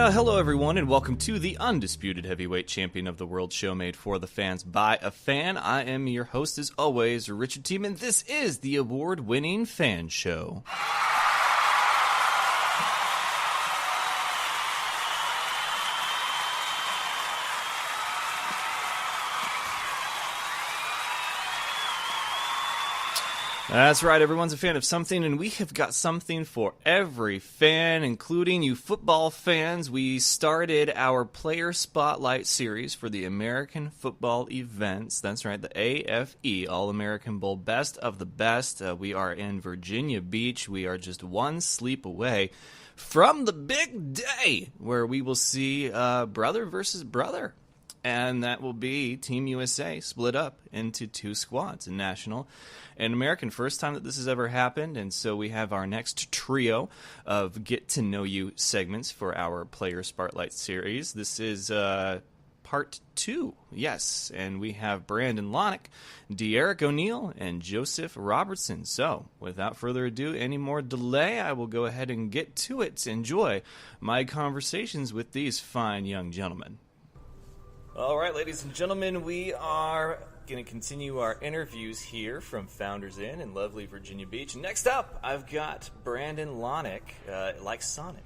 Hello, everyone, and welcome to the undisputed heavyweight champion of the world show made for the fans by a fan. I am your host, as always, Richard Team, and this is the award-winning Fan Show. That's right, everyone's a fan of something, and we have got something for every fan, including you football fans. We started our Player Spotlight series for the American football events. That's right, the AFE, All-American Bowl, best of the best. We are in Virginia Beach. We are just one sleep away from the big day where we will see brother versus brother. And that will be Team USA split up into two squads, a national and American. First time that this has ever happened. And so we have our next trio of Get to Know You segments for our Player Spotlight series. This is part 2, yes. And we have Brandon Lonic, DeEric O'Neal, and Joseph Robertson. So without further ado, any more delay, I will go ahead and get to it to enjoy my conversations with these fine young gentlemen. All right, ladies and gentlemen, we are going to continue our interviews here from Founders Inn in lovely Virginia Beach. Next up, I've got Brandon Lonic, like Sonic.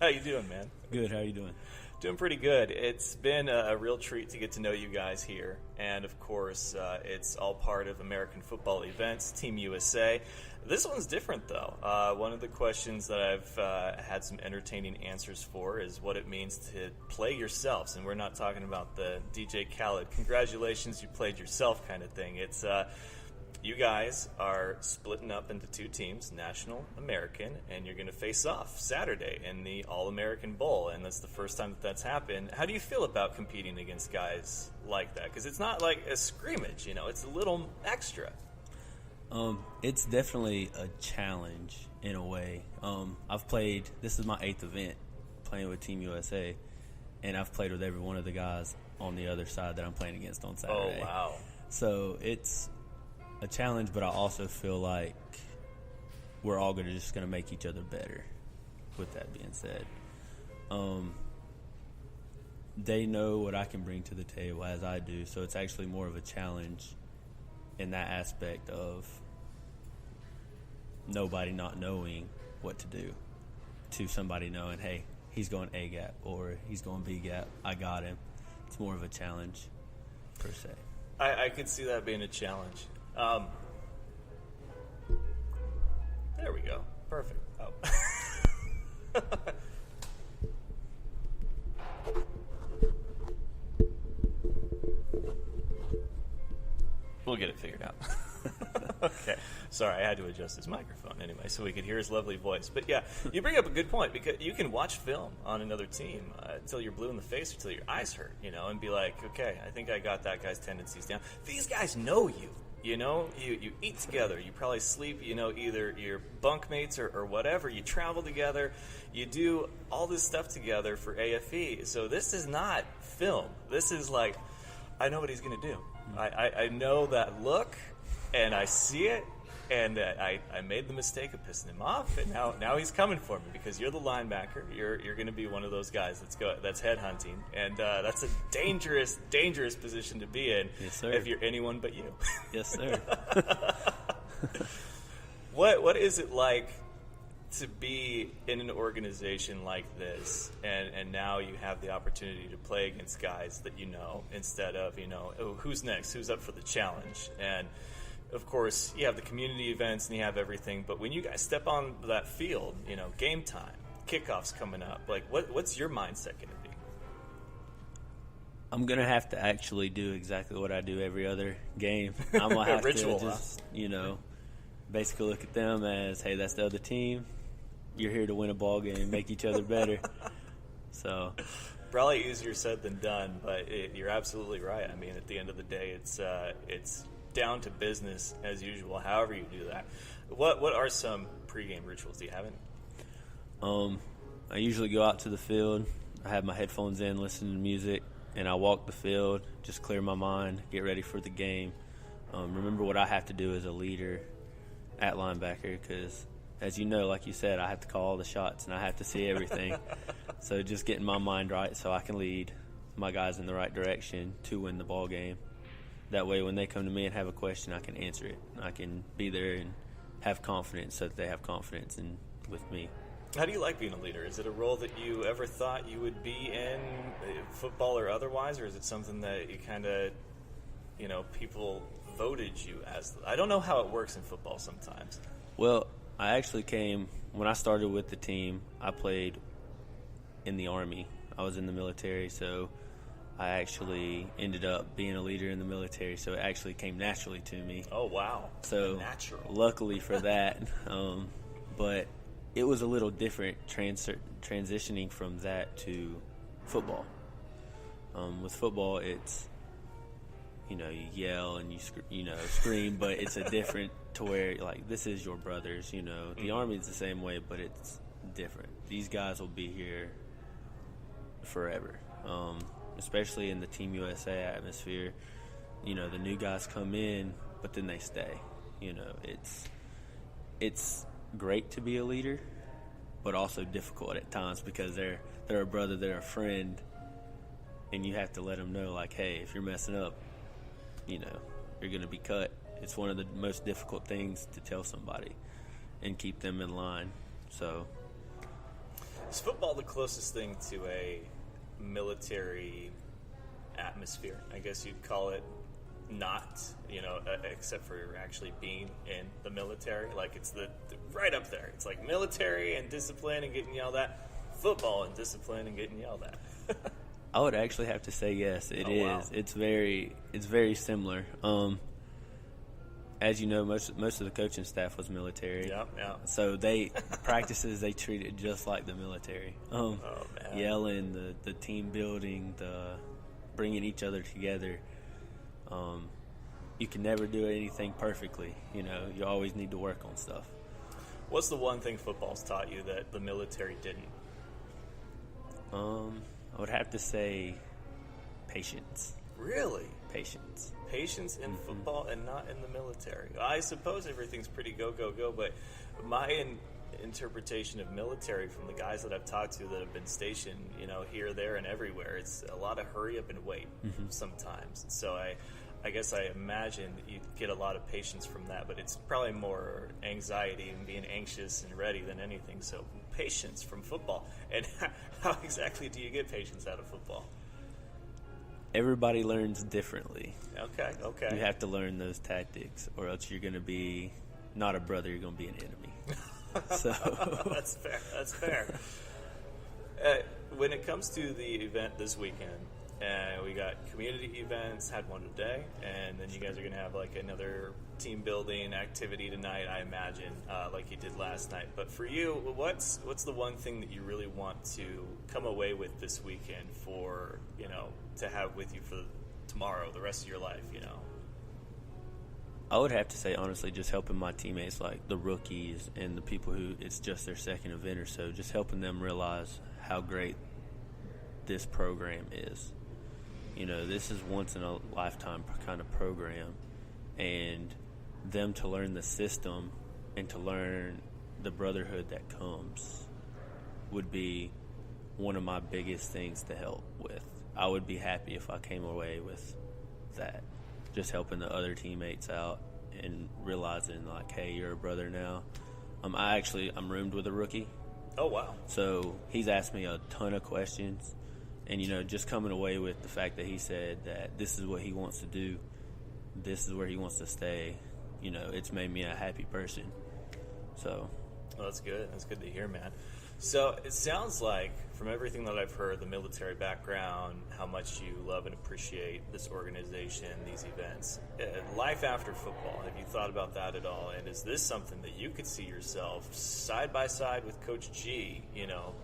How you doing, man? Good. How you doing? Doing pretty good. It's been a real treat to get to know you guys here. And, of course, it's all part of American football events, Team USA. This one's different, though. One of the questions that I've had some entertaining answers for is what it means to play yourselves. And we're not talking about the DJ Khaled, congratulations, you played yourself kind of thing. It's you guys are splitting up into two teams, National, American, and you're going to face off Saturday in the All-American Bowl, and that's the first time that that's happened. How do you feel about competing against guys like that? Because it's not like a scrimmage, you know, it's a little extra. It's definitely a challenge in a way. This is my 8th event playing with Team USA, and I've played with every one of the guys on the other side that I'm playing against on Saturday. Oh, wow. So it's a challenge, but I also feel like we're all just going to make each other better, with that being said. They know what I can bring to the table as I do, so it's actually more of a challenge in that aspect of nobody not knowing what to do to somebody knowing, hey, he's going A gap or he's going B gap. I got him. It's more of a challenge per se. I could see that being a challenge. There we go. Perfect. Oh. We'll get it figured out. Okay. Sorry, I had to adjust his microphone anyway so we could hear his lovely voice. But yeah, you bring up a good point because you can watch film on another team until you're blue in the face, until your eyes hurt, you know, and be like, okay, I think I got that guy's tendencies down. These guys know you. You know, you eat together, you probably sleep, you know, either your bunkmates or whatever, you travel together, you do all this stuff together for AFE. So this is not film. This is like, I know what he's going to do. I know that look, and I see it, and I made the mistake of pissing him off, and now he's coming for me because you're the linebacker. You're going to be one of those guys that's head hunting, and that's a dangerous position to be in. Yes, sir. If you're anyone but you. Yes, sir. What is it like to be in an organization like this, and now you have the opportunity to play against guys that you know instead of, you know, oh, who's next, who's up for the challenge? And of course, you have the community events and you have everything, but when you guys step on that field, you know, game time, kickoffs coming up, like what's your mindset going to be? I'm going to have to actually do exactly what I do every other game. I'm going to have Ritual, to just, you know, basically look at them as, hey, that's the other team. You're here to win a ball game, make each other better. So probably easier said than done, but you're absolutely right. I mean, at the end of the day, it's down to business as usual, however you do that. What are some pregame rituals? Do you have any? I usually go out to the field. I have my headphones in, listen to music, and I walk the field, just clear my mind, get ready for the game. Remember what I have to do as a leader at linebacker, because as you know, like you said, I have to call all the shots and I have to see everything. So just getting my mind right so I can lead my guys in the right direction to win the ball game. That way when they come to me and have a question, I can answer it. I can be there and have confidence so that they have confidence with me. How do you like being a leader? Is it a role that you ever thought you would be in, football or otherwise, or is it something that you kind of, people voted you as? I don't know how it works in football sometimes. Well, I actually when I started with the team, I played in the Army. I was in the military, so I actually ended up being a leader in the military, so it actually came naturally to me. Oh, wow. So natural. Luckily for that. But it was a little different transitioning from that to football. With football, it's, you yell and you scream, but it's a different to where, like, this is your brothers, The Army is the same way, but it's different. These guys will be here forever, especially in the Team USA atmosphere. The new guys come in, but then they stay. It's great to be a leader, but also difficult at times because they're a brother, they're a friend, and you have to let them know, like, hey, if you're messing up, you're going to be cut. It's one of the most difficult things to tell somebody and keep them in line. So, is football the closest thing to a military atmosphere? I guess you'd call it not, except for actually being in the military. Like, it's the right up there. It's like military and discipline and getting yelled at, football and discipline and getting yelled at. I would actually have to say yes. It is. Wow. It's very similar. As you know, most of the coaching staff was military. Yeah. So practices they treat it just like the military. Man. Yelling, the team building, the bringing each other together. You can never do anything perfectly. You always need to work on stuff. What's the one thing football's taught you that the military didn't? I would have to say patience. Really? Patience. Patience in football and not in the military. I suppose everything's pretty go, but my interpretation of military from the guys that I've talked to that have been stationed, here, there, and everywhere, it's a lot of hurry up and wait sometimes. So I guess I imagine that you get a lot of patience from that, but it's probably more anxiety and being anxious and ready than anything. So patience from football. And how exactly do you get patience out of football? Everybody learns differently. Okay. You have to learn those tactics, or else you're going to be not a brother, you're going to be an enemy. So That's fair. When it comes to the event this weekend, we got community events, had one today, and then you guys are going to have like another team building activity tonight, I imagine, like you did last night. But for you, what's the one thing that you really want to come away with this weekend for, to have with you for tomorrow, the rest of your life, I would have to say, honestly, just helping my teammates, like the rookies and the people who it's just their second event or so, just helping them realize how great this program is. This is once in a lifetime kind of program, and them to learn the system and to learn the brotherhood that comes would be one of my biggest things to help with. I would be happy if I came away with that, just helping the other teammates out and realizing, like, hey, you're a brother now. I'm roomed with a rookie. Oh, wow. So he's asked me a ton of questions. And, just coming away with the fact that he said that this is what he wants to do, this is where he wants to stay, it's made me a happy person. So. Well, that's good. That's good to hear, man. So it sounds like, from everything that I've heard, the military background, how much you love and appreciate this organization, these events, life after football. Have you thought about that at all? And is this something that you could see yourself side by side with Coach G,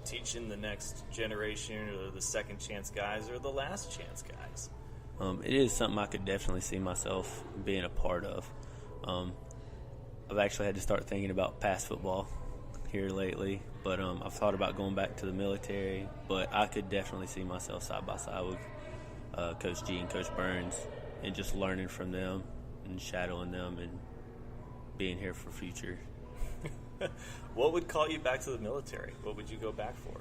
teaching the next generation or the second chance guys or the last chance guys? It is something I could definitely see myself being a part of. I've actually had to start thinking about past football here lately, but I've thought about going back to the military, but I could definitely see myself side by side with Coach G and Coach Burns and just learning from them and shadowing them and being here for future. What would call you back to the military? What would you go back for?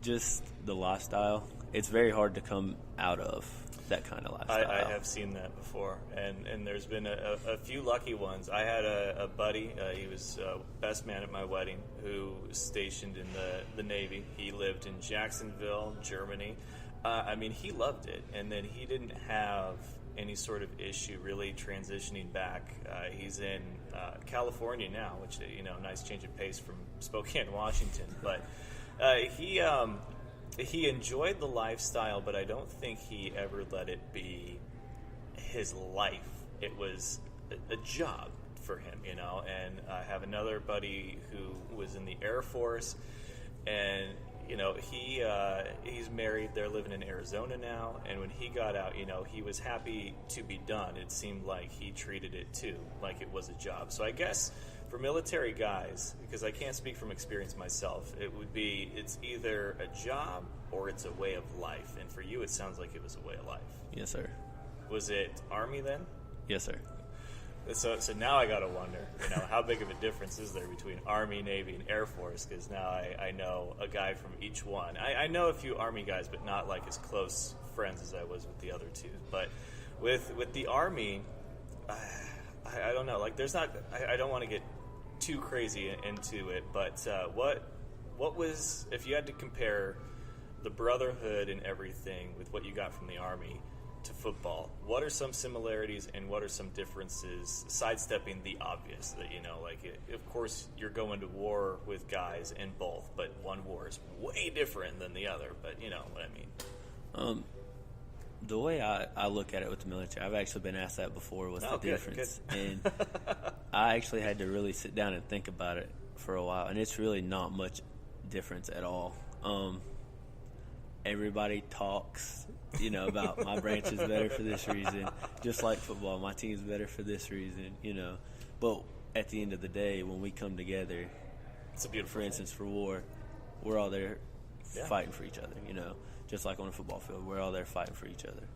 Just the lifestyle. It's very hard to come out of that kind of lifestyle. I have seen that before, and there's been a few lucky ones. I had a buddy, he was best man at my wedding, who was stationed in the Navy. He lived in Jacksonville, Germany. I mean, he loved it, and then he didn't have any sort of issue really transitioning back. He's in California now, which, nice change of pace from Spokane, Washington, but he enjoyed the lifestyle, but I don't think he ever let it be his life. It was a job for him, and I have another buddy who was in the Air Force, and he's married. They're living in Arizona now, and when he got out, he was happy to be done. It seemed like he treated it too like it was a job. So I guess for military guys, because I can't speak from experience myself, it's either a job or it's a way of life. And for you, it sounds like it was a way of life. Yes, sir. Was it Army then? Yes, sir. So now I got to wonder, how big of a difference is there between Army, Navy, and Air Force? Because now I know a guy from each one. I know a few Army guys, but not like as close friends as I was with the other two. But with the Army, I don't know. Like, there's not. I don't want to get too crazy into it, but what was, if you had to compare the brotherhood and everything with what you got from the Army to football, what are some similarities and what are some differences, sidestepping the obvious that, of course you're going to war with guys in both, but one war is way different than the other, but you know what I mean. The way I look at it with the military, I've actually been asked that before, what's the difference? Good. And I actually had to really sit down and think about it for a while, and it's really not much difference at all. Everybody talks, about my branch is better for this reason, just like football, my team's better for this reason, But at the end of the day, when we come together, it's a beautiful for instance, for war, we're all there fighting for each other, just like on a football field, we're all there fighting for each other.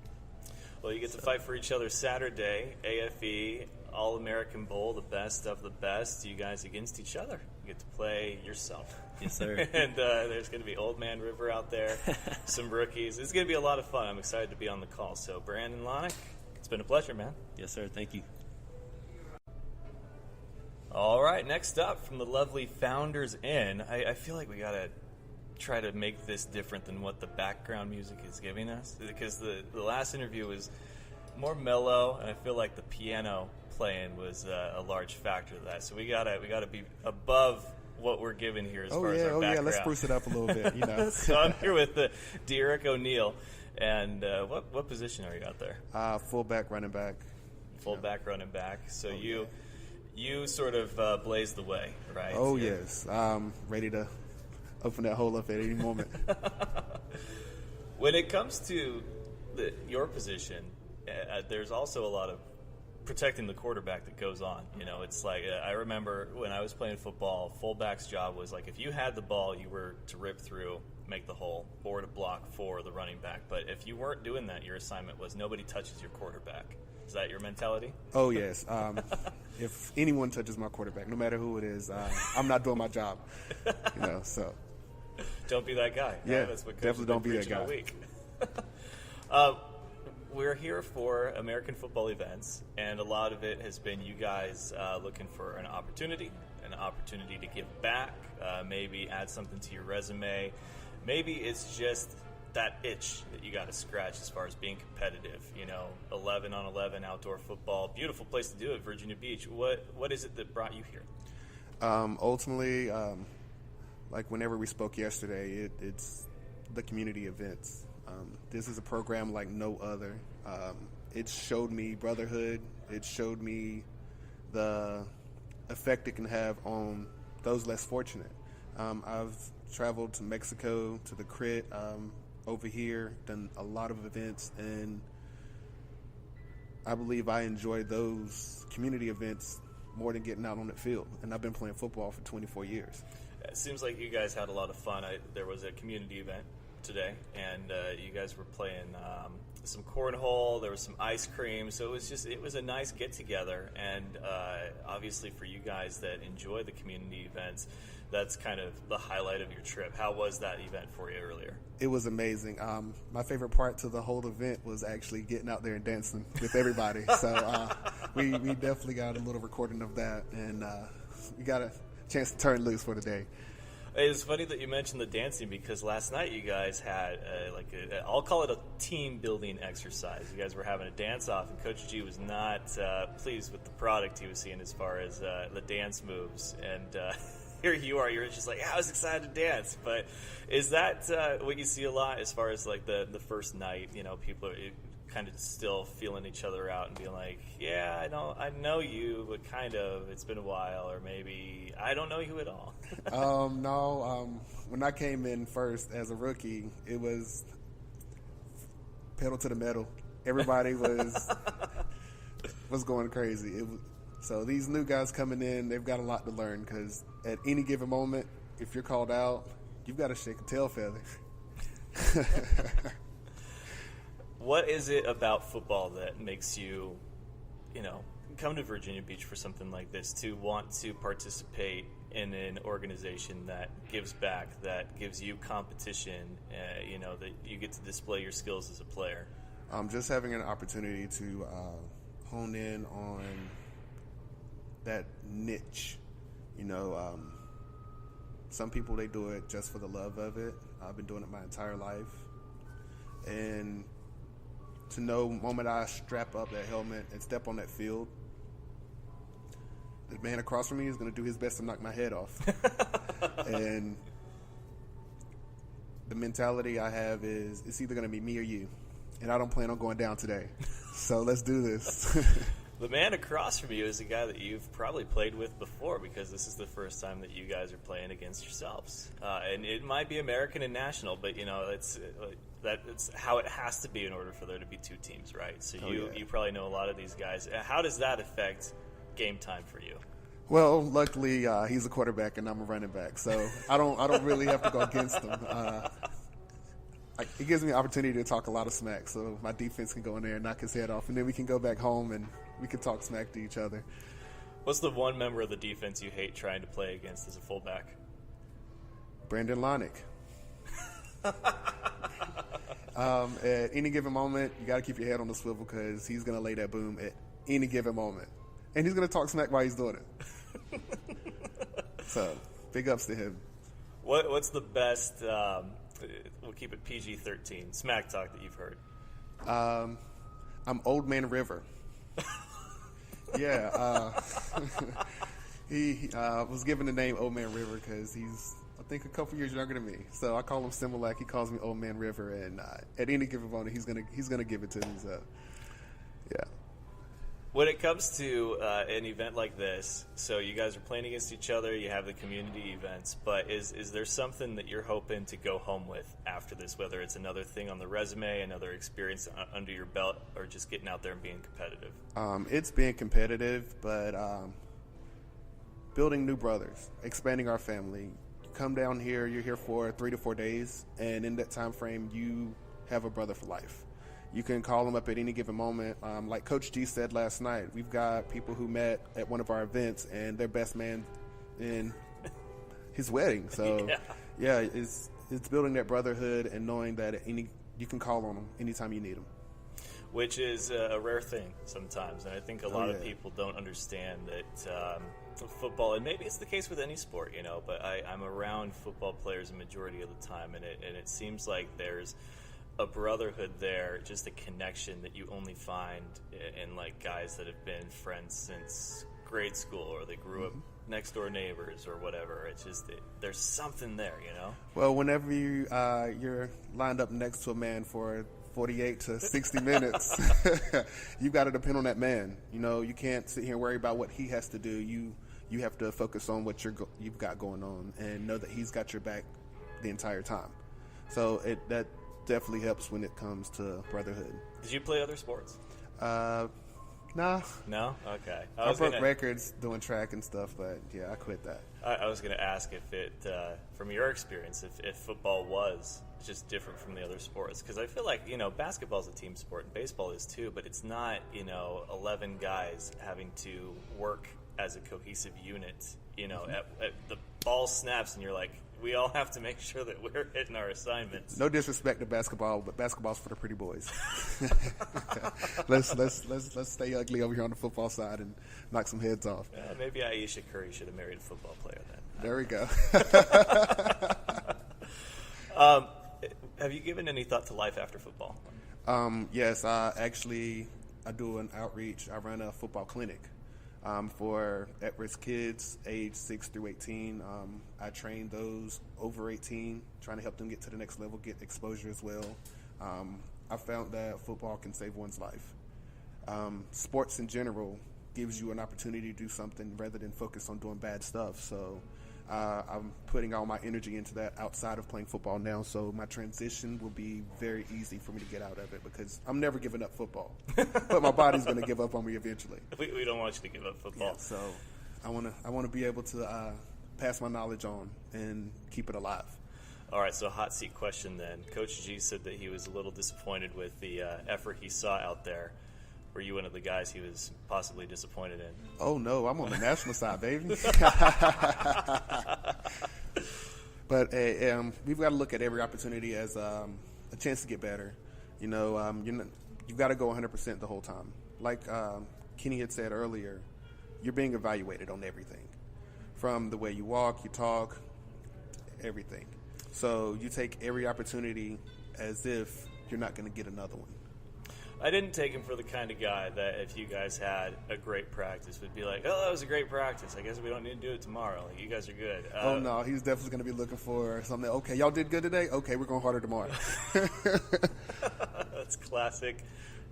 Well, you get to fight for each other Saturday, AFE, All-American Bowl, the best of the best. You guys against each other. You get to play yourself. Yes, sir. And there's going to be Old Man River out there, some rookies. It's going to be a lot of fun. I'm excited to be on the call. So, Brandon Lonic, it's been a pleasure, man. Yes, sir. Thank you. All right, next up from the lovely Founders Inn, I feel like we got to try to make this different than what the background music is giving us, because the last interview was more mellow, and I feel like the piano playing was a large factor of that. So we gotta be above what we're given here as far as our background. Let's spruce it up a little bit, So I'm here with DeEric O'Neal, and what position are you out there? Fullback, running back. Fullback, running back. So you sort of blaze the way, right? Oh, yes. I'm ready to open that hole up at any moment. When it comes to your position, there's also a lot of protecting the quarterback that goes on. It's like, I remember when I was playing football, fullback's job was like, if you had the ball, you were to rip through, make the hole, or to block for the running back. But if you weren't doing that, your assignment was nobody touches your quarterback. Is that your mentality? Oh, yes. If anyone touches my quarterback, no matter who it is, I'm not doing my job. So. Don't be that guy. Yeah, that's what definitely don't be that guy. All week. We're here for American football events, and a lot of it has been you guys looking for an opportunity to give back, maybe add something to your resume. Maybe it's just that itch that you got to scratch as far as being competitive. 11-on-11 outdoor football, beautiful place to do it, Virginia Beach. What is it that brought you here? Ultimately, like whenever we spoke yesterday, it's the community events. This is a program like no other. It showed me brotherhood. It showed me the effect it can have on those less fortunate. I've traveled to Mexico, to the Crit, over here, done a lot of events, and I believe I enjoy those community events more than getting out on the field. And I've been playing football for 24 years. It seems like you guys had a lot of fun. There was a community event today, and you guys were playing some cornhole. There was some ice cream, so it was a nice get together. And obviously, for you guys that enjoy the community events, that's kind of the highlight of your trip. How was that event for you earlier? It was amazing. My favorite part to the whole event was actually getting out there and dancing with everybody. So we definitely got a little recording of that, and we got a chance to turn loose for the day. It's funny that you mentioned the dancing, because last night you guys had I'll call it a team building exercise. You guys were having a dance off, and Coach G was not pleased with the product he was seeing as far as the dance moves. And here you are, you're just like, yeah, I was excited to dance. But is that what you see a lot as far as like the first night? You know, people are kind of still feeling each other out and being like, yeah, I know you, but kind of, it's been a while, or maybe I don't know you at all. No, when I came in first as a rookie, it was pedal to the metal. Everybody was going crazy. So these new guys coming in, they've got a lot to learn, because at any given moment, if you're called out, you've got to shake a tail feather. What is it about football that makes you, come to Virginia Beach for something like this, to want to participate in an organization that gives back, that gives you competition, that you get to display your skills as a player? Just having an opportunity to hone in on that niche. Some people, they do it just for the love of it. I've been doing it my entire life. And to know the moment I strap up that helmet and step on that field, the man across from me is going to do his best to knock my head off. And the mentality I have is, it's either going to be me or you. And I don't plan on going down today. So let's do this. The man across from you is a guy that you've probably played with before, because this is the first time that you guys are playing against yourselves. And it might be American and national, but, it's how it has to be in order for there to be two teams, right? So you probably know a lot of these guys. How does that affect game time for you? Well, luckily, he's a quarterback and I'm a running back, so I don't really have to go against him. It gives me an opportunity to talk a lot of smack, so my defense can go in there and knock his head off, and then we can go back home and we can talk smack to each other. What's the one member of the defense you hate trying to play against as a fullback? Brandon Lonic. At any given moment, you got to keep your head on the swivel, because he's going to lay that boom at any given moment. And he's going to talk smack while he's doing it. So, big ups to him. What's the best, we'll keep it PG-13, smack talk that you've heard? I'm Old Man River. Yeah. He was given the name Old Man River because he's, I think, a couple years younger than me. So I call him Similac. He calls me Old Man River, and at any given moment, he's gonna give it to me. So, yeah. When it comes to an event like this, so you guys are playing against each other, you have the community events, but is there something that you're hoping to go home with after this, whether it's another thing on the resume, another experience under your belt, or just getting out there and being competitive? It's being competitive, but building new brothers, expanding our family. You come down here, you're here for 3 to 4 days, and in that time frame, you have a brother for life. You can call them up at any given moment. Like Coach G said last night, we've got people who met at one of our events, and they're best man in his wedding. So, yeah, it's building that brotherhood and knowing that you can call on them anytime you need them. Which is a rare thing sometimes, and I think a lot of people don't understand that football, and maybe it's the case with any sport, but I'm around football players a majority of the time, and it seems like there's a brotherhood there, just a connection that you only find in like guys that have been friends since grade school, or they grew up next door neighbors or whatever. It's just there's something there, Well, whenever you're lined up next to a man for 48 to 60 minutes, you've got to depend on that man. You can't sit here and worry about what he has to do. You have to focus on what you've got going on and know that he's got your back the entire time. So that definitely helps when it comes to brotherhood. Did you play other sports? Nah. No? Okay. I broke records doing track and stuff, but yeah, I quit that. I was going to ask if it, from your experience, if football was just different from the other sports. Because I feel like, basketball is a team sport and baseball is too, but it's not, 11 guys having to work as a cohesive unit. At the ball snaps and you're like, we all have to make sure that we're hitting our assignments. No disrespect to basketball, but basketball's for the pretty boys. Let's stay ugly over here on the football side and knock some heads off. Maybe Aisha Curry should have married a football player then. There we go. Have you given any thought to life after football? Yes, I do an outreach. I run a football clinic for at-risk kids age 6 through 18. I train those over 18, trying to help them get to the next level, get exposure as well. I found that football can save one's life. Sports in general gives you an opportunity to do something rather than focus on doing bad stuff. So I'm putting all my energy into that outside of playing football now, so my transition will be very easy for me to get out of it because I'm never giving up football. But my body's going to give up on me eventually. We don't want you to give up football. Yeah, so I want to be able to pass my knowledge on and keep it alive. All right, so hot seat question then. Coach G said that he was a little disappointed with the effort he saw out there. Were you one of the guys he was possibly disappointed in? Oh, no, I'm on the national side, baby. But we've got to look at every opportunity as a chance to get better. You've got to go 100% the whole time. Like Kenny had said earlier, you're being evaluated on everything, from the way you walk, you talk, everything. So you take every opportunity as if you're not going to get another one. I didn't take him for the kind of guy that if you guys had a great practice would be like, oh, that was a great practice. I guess we don't need to do it tomorrow. Like, you guys are good. Oh, no, he's definitely going to be looking for something. Okay, y'all did good today? Okay, we're going harder tomorrow. That's classic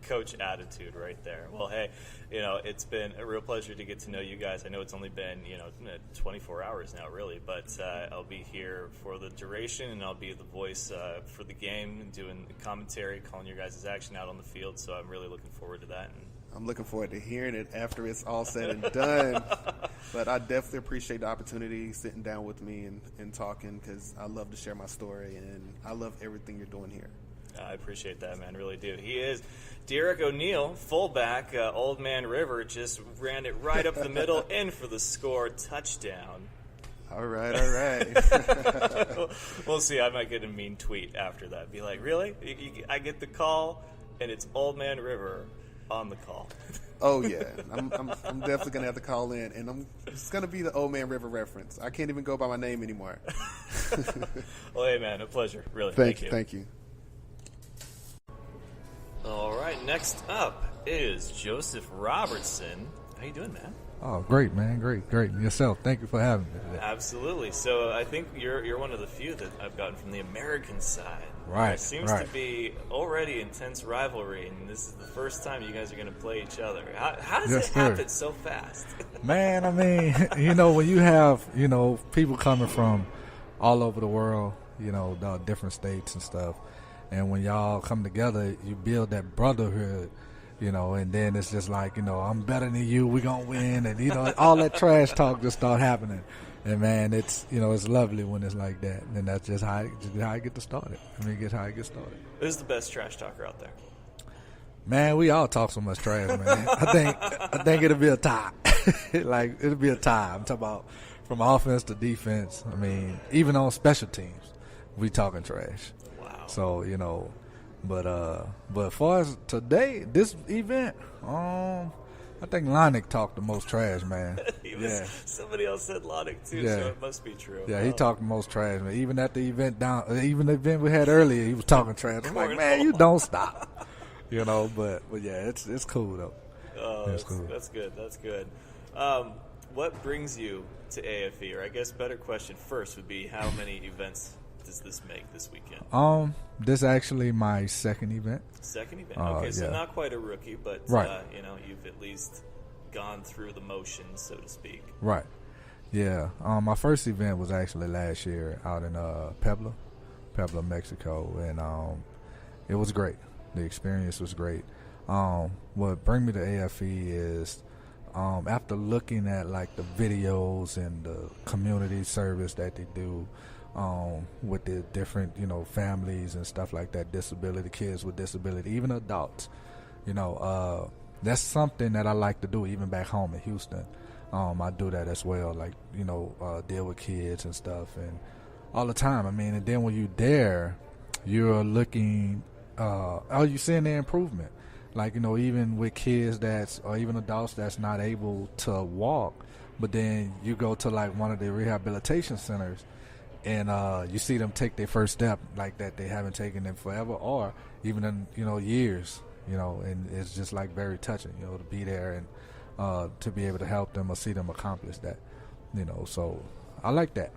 coach attitude right there. Well, hey, it's been a real pleasure to get to know you guys. I know it's only been, 24 hours now, really, but I'll be here for the duration, and I'll be the voice for the game, doing the commentary, calling your guys' action out on the field, so I'm really looking forward to that. And I'm looking forward to hearing it after it's all said and done. But I definitely appreciate the opportunity sitting down with me and talking, because I love to share my story, and I love everything you're doing here. I appreciate that, man. Really do. He is DeEric O'Neal, fullback. Old Man River just ran it right up the middle, in for the score, touchdown. All right. We'll see. I might get a mean tweet after that. Be like, really? I get the call, and it's Old Man River on the call. Oh, yeah. I'm definitely going to have to call in, and it's going to be the Old Man River reference. I can't even go by my name anymore. Well, hey, man, a pleasure. Really. Thank you. All right, next up is Joseph Robertson. How you doing, man? Oh, great, man. Great. Yourself. Thank you for having me today. Absolutely. So I think you're one of the few that I've gotten from the American side. Right. There seems to be already intense rivalry, and this is the first time you guys are going to play each other. How does it happen so fast? Man, I mean, when you have, people coming from all over the world, the different states and stuff, and when y'all come together, you build that brotherhood, and then it's just like, I'm better than you, we gonna win, and all that trash talk just start happening. And man, it's it's lovely when it's like that, and that's just how I get started. How it gets started. Who's the best trash talker out there? Man, we all talk so much trash, man. I think it'll be a tie. It'll be a tie. I'm talking about from offense to defense. Even on special teams, we talking trash. Wow. So but as far as today, this event, I think Lonic talked the most trash, man. Somebody else said Lonic too, so it must be true. Yeah, he talked the most trash, man. Even at the event the event we had earlier, he was talking trash. I'm like, man, you don't stop. But yeah, it's cool though. Oh, that's good. That's good. What brings you to AFE? Or I guess better question first would be, how many events does this make this weekend? This is actually my second event. Second event. Okay, so not quite a rookie, but right. You've at least gone through the motions, so to speak. Right. Yeah. My first event was actually last year out in Puebla, Mexico, and it was great. The experience was great. What bring me to AFE is after looking at like the videos and the community service that they do with the different, families and stuff like that, disability, kids with disability, even adults, that's something that I like to do even back home in Houston. I do that as well, like, deal with kids and stuff and all the time. I mean, and then when you're there, you're looking, you're seeing the improvement. Like, even with kids or even adults that's not able to walk, but then you go to like one of the rehabilitation centers and you see them take their first step like that they haven't taken in forever or even in, years, and it's just like very touching, to be there and to be able to help them or see them accomplish that, so I like that.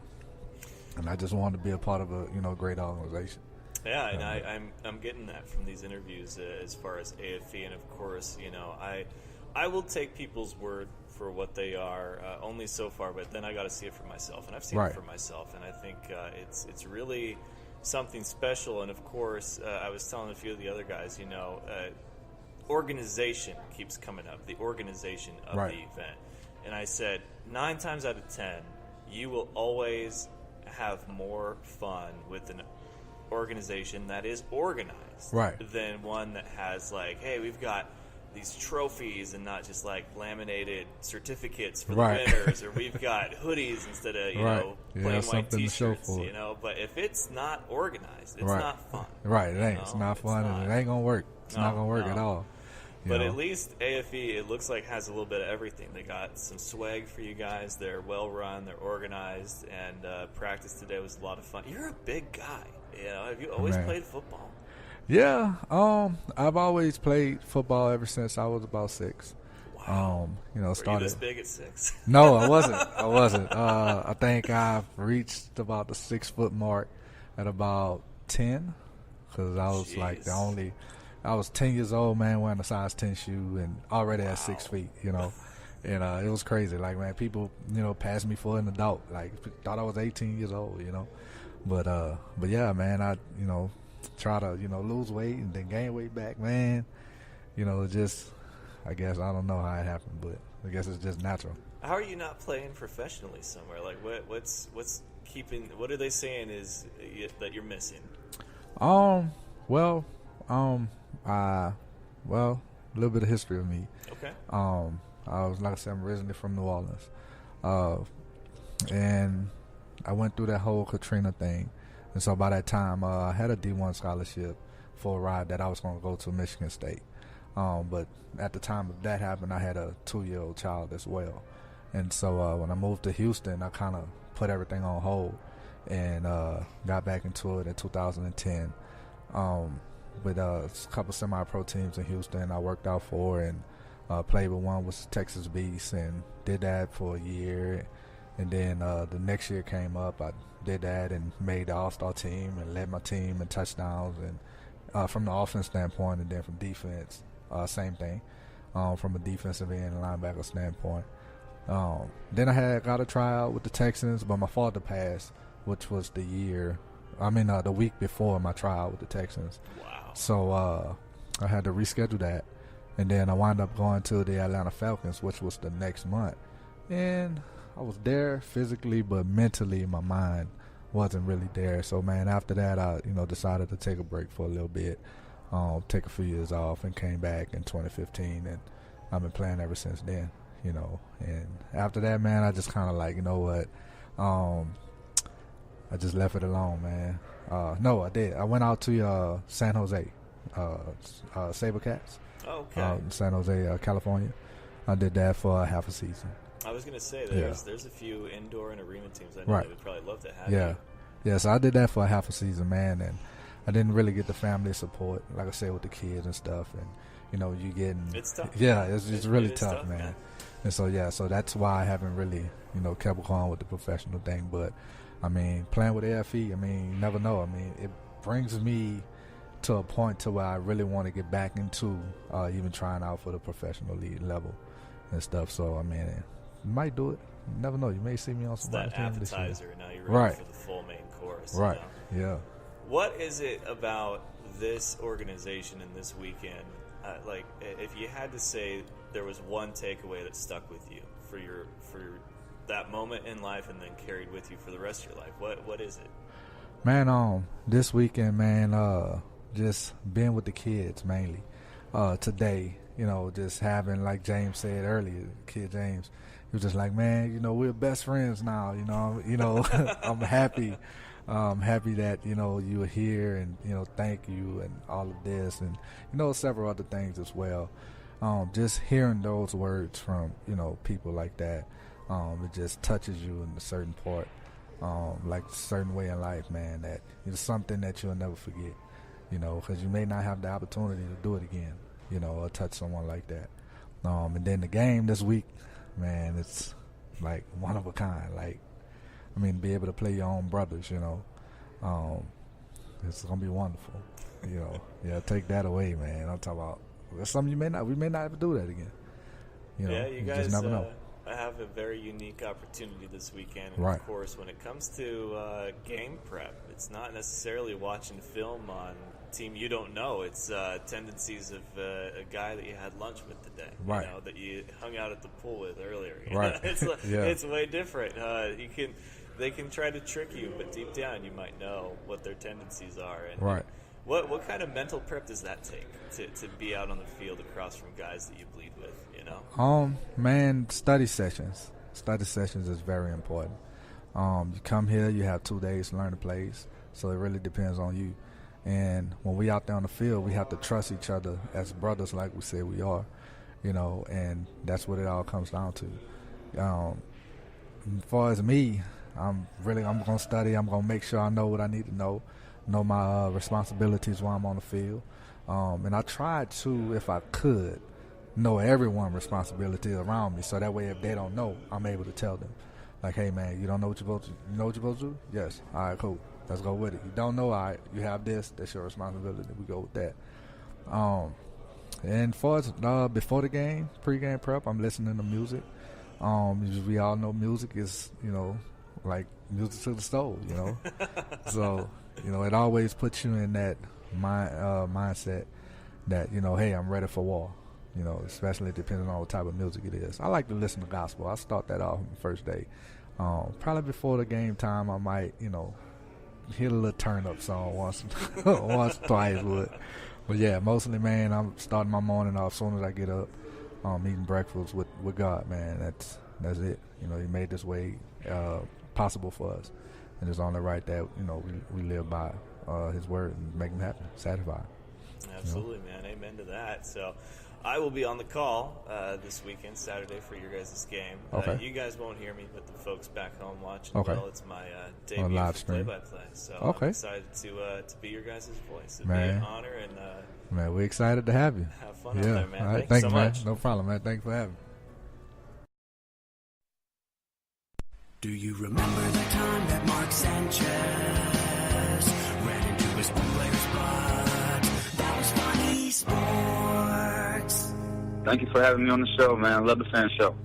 And I just wanted to be a part of a, great organization. Yeah, and I'm getting that from these interviews as far as AFE, and of course, I will take people's word for what they are only so far, but then I got to see it for myself, and I've seen it for myself, and I think it's really something special. And of course, I was telling a few of the other guys, organization keeps coming up, the organization of the event, and I said 9 times out of 10, you will always have more fun with an organization that is organized than one that has like, hey, we've got these trophies and not just like laminated certificates for the winners, or we've got hoodies instead of plain white t-shirts, but if it's not organized, it's not fun. It ain't. It's not fun, and it ain't gonna work. It's not gonna work at all. But at least AFE, it looks like, has a little bit of everything. They got some swag for you guys. They're well run. They're organized. And practice today was a lot of fun. You're a big guy. Have you always played football? Yeah. I've always played football ever since I was about 6. Wow. Started. Were you this big at 6? No, I wasn't. I think I've reached about the 6-foot mark at about 10, because I was like the only. I was 10 years old, man, wearing a size 10 shoe and already at 6 feet, and it was crazy. Like, man, people, passed me for an adult, like thought I was 18 years old, But yeah, man, I, try to, lose weight and then gain weight back, man. Just, I guess, I don't know how it happened, but I guess it's just natural. How are you not playing professionally somewhere? Like, what's keeping, what are they saying is that you're missing? Well, a little bit of history of me. Okay. I was, like I said, I'm originally from New Orleans. And I went through that whole Katrina thing. And so by that time, I had a D1 scholarship for a ride that I was going to go to Michigan State. But at the time of that happened, I had a 2-year-old child as well. And so when I moved to Houston, I kind of put everything on hold and got back into it in 2010. With a couple semi-pro teams in Houston I worked out for, and played with one was Texas Beast, and did that for a year. And then the next year came up, I did that and made the all-star team and led my team in touchdowns, and from the offense standpoint, and then from defense, same thing, from a defensive end and linebacker standpoint. Then I got a tryout with the Texans, but my father passed, which was the week before my tryout with the Texans. Wow. So I had to reschedule that, and then I wound up going to the Atlanta Falcons, which was the next month. And I was there physically, but mentally my mind wasn't really there. So, man, after that, I decided to take a break for a little bit, take a few years off, and came back in 2015, and I've been playing ever since then. And after that, man, I just kind of like, I just left it alone, man. No, I did. I went out to San Jose, SaberCats. Oh, okay. San Jose, California. I did that for half a season. I was going to say, there's a few indoor and arena teams I know they would probably love to have you. Yeah, so I did that for half a season, man, and I didn't really get the family support, like I said, with the kids and stuff, and, you getting... It's tough. Yeah, it's really tough, man. And so, so that's why I haven't really, kept going with the professional thing, but... I mean, playing with AFE, you never know. It brings me to a point to where I really want to get back into even trying out for the professional league level and stuff. So, you might do it. You never know. You may see me on some that appetizer. Now you're ready for the full main course. Right. Yeah. What is it about this organization and this weekend? Like, if you had to say there was one takeaway that stuck with you for that moment in life and then carried with you for the rest of your life, what is it? Man, this weekend, man, just being with the kids mainly. Today, just having, like James said earlier, kid James, he was just like, man, we're best friends now. I'm happy. Happy that you were here, and thank you, and all of this, and several other things as well. Just hearing those words from people like that, it just touches you in a certain part, like a certain way in life, man. That it's something that you'll never forget, because you may not have the opportunity to do it again, or touch someone like that. And then the game this week, man, it's like one of a kind. Like, be able to play your own brothers, it's gonna be wonderful. Yeah, take that away, man. I'm talking about that's something we may not ever do that again. You guys just never know. have a very unique opportunity this weekend. And right. Of course, when it comes to game prep, it's not necessarily watching film on a team you don't know. It's tendencies of a guy that you had lunch with today, right. That you hung out at the pool with earlier. Right. It's way different. They can try to trick you, but deep down you might know what their tendencies are. And right. What kind of mental prep does that take to be out on the field across from guys that you bleed with, Man, study sessions. Study sessions is very important. You come here, you have 2 days to learn the plays, so it really depends on you. And when we out there on the field, we have to trust each other as brothers, like we say we are, and that's what it all comes down to. As far as me, I'm going to study. I'm going to make sure I know what I need to know my responsibilities while I'm on the field. And I try to, if I could, know everyone's responsibility around me, so that way if they don't know, I'm able to tell them. Like, hey, man, you don't know what you're supposed to do? You know what you're supposed to do? Yes. All right, cool. Let's go with it. You don't know, all right, you have this. That's your responsibility. We go with that. And as far as before the game, pre-game prep, I'm listening to music. We all know music is, like music to the soul, So, it always puts you in that mindset that, hey, I'm ready for war, especially depending on what type of music it is. I like to listen to gospel. I start that off on the first day. Probably before the game time, I might, hit a little turn-up song once twice would. But, yeah, mostly, man, I'm starting my morning off as soon as I get up, eating breakfast with God, man. That's it. He made this way possible for us. And it's only right that, we live by his word and make him happy, satisfied. Absolutely, man. Amen to that. So I will be on the call this weekend, Saturday, for your guys' game. Okay. You guys won't hear me, but the folks back home watching, okay. Well, it's my debut live for stream. play-by-play. So okay. I'm excited to be your guys' voice. It'd man. be an honor. And man, we're excited to have you. Have fun out there, man. All right. Thanks so man. much. No problem, man. Thanks for having me. Do you remember the time that Mark Sanchez ran into his own player's butt? That was funny sports. Thank you for having me on the show, man. I love the Fan Show.